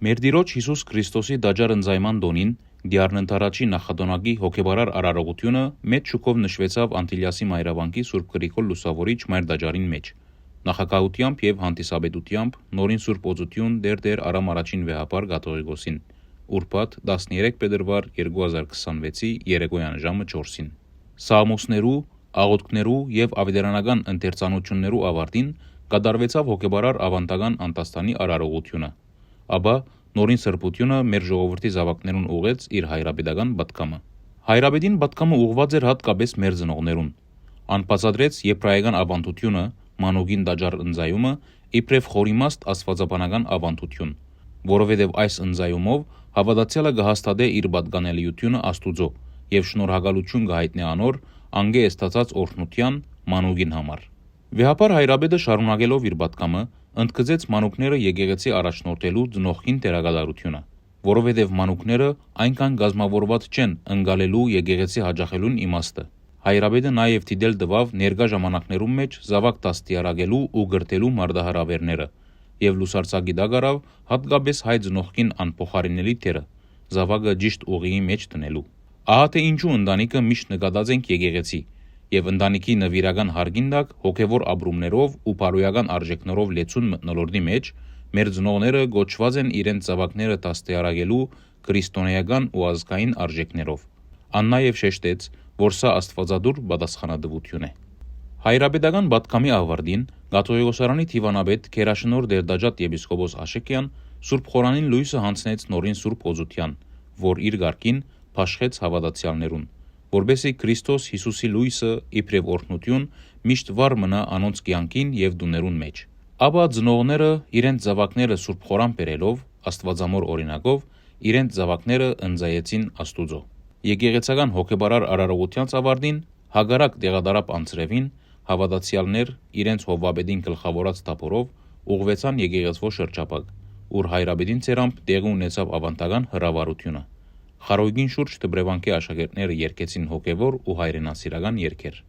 Մեր Տիրոջ Հիսուս Քրիստոսի դաջար ընձայման դոնին դիառնընթարաչի նախադոնակի հոգեբարար արարողությունը մեծ շուկով նշվեցավ Անտիլիասի մայրավանքի Սուրբ Գրիգոր Լուսավորիչ մայր դաջարին մեջ։ Նախակահությամբ եւ հանդիսաբեդությամբ նորին Սուրբ Օծություն դեր Արամ առաջին վեհապար Գաթողիկոսին, ուրբաթ 13 փետրվար 2026-ի երեկոյան ժամը 4-ին։ Սաղմոսներու, աղոթքներու եւ ավետարանական ընթերցանություններու ավարտին կատարվեցավ հոգեբարար ավանդական Անտաստանի արարողությունը։ Ապա նորին սրբությունը մեր ժողովրդի զավակներուն ուղեց իր հայրապետական պատգամը։ Հայրապետին պատգամը ուղված էր հատկապես մեր ծնողներուն։ Անբացատրեց եբրայական ավանդությունը, մանուկին դաջար ընձայումը իբրև խորիմաստ աստվածաբանական ավանդություն, որովհետև այս ընձայումով հավատացյալը կհաստատե իր պատկանելիությունը Աստուծո եւ շնորհակալություն կհայտնի անոր անգե ստացած օրհնության մանուկին համար։ Վեհապար հայրապետը շարունակելով իր պատգամը ընդգծեց մանուկները եկեղեցի առաջնորդելու ծնողքին դերակատարությունը, որովհետև մանուկները այնքան գազմավորված չեն ընկալելու եկեղեցի հաճախելուն իմաստը։ Հայրապետը նաև դիտել տվավ ներկա ժամանակներում մեջ զավակ դաստիարակելու ու գրտելու մարդահրավերները եւ լուսարձակի դագարավ հատկապես հայ ծնողքին անփոխարինելի թերը զավակը ճիշտ ուղիի մեջ դնելու։ Ահա թե ինչու ընտանիքը միշտ նկատած ենք եկեղեցի եւ ընտանիքի նվիրական հարգին տակ հոգեվոր ապրումներով ու բարոյական արժեքներով լեցուն մտնոլորտի մեջ մեր ծնողները գոչված են իրենց զավակները դաստիարակելու քրիստոնեական ու ազգային արժեքներով։ Ան նաև շեշտեց, որ սա աստվածադուր պատասխանատվություն է։ Հայրապետական պատգամի ավարտին Գաթողիկոսարանի դիվանապետ Քերաշնոր Դերդաջատ եպիսկոպոս Աշեկյան Սուրբ Խորանին լույսը հանձնեց նորին Սուրբ Օծության, որ իր ղարքին փաշխեց հավատացյալներուն, որբեսի Քրիստոս Հիսուսի լույսը իբրև օրհնություն միշտ վառ մնա անոնց կյանքին եւ դուներուն մեջ։ Ապա ծնողները իրենց զավակները Սուրբ Խորան բերելով Աստվածամոր օրինակով իրենց զավակները ընձայեցին Աստուծո։ Եկեղեցական հոգեբարար արարողության ավարտին հագարակ դեղադարապ անձրևին հավատացյալներ իրենց հովվապետին գլխավորած թափորով ուղղվեցան եկեղեցվո շրջապակ, ուր հայրապետին ցերամբ տեղի ունեցավ ավանդական հրավառությունը։ Խարույկին շուրջ դբրևանքի աշակերտները երգեցին հոգևոր ու հայրենասիրական երգեր։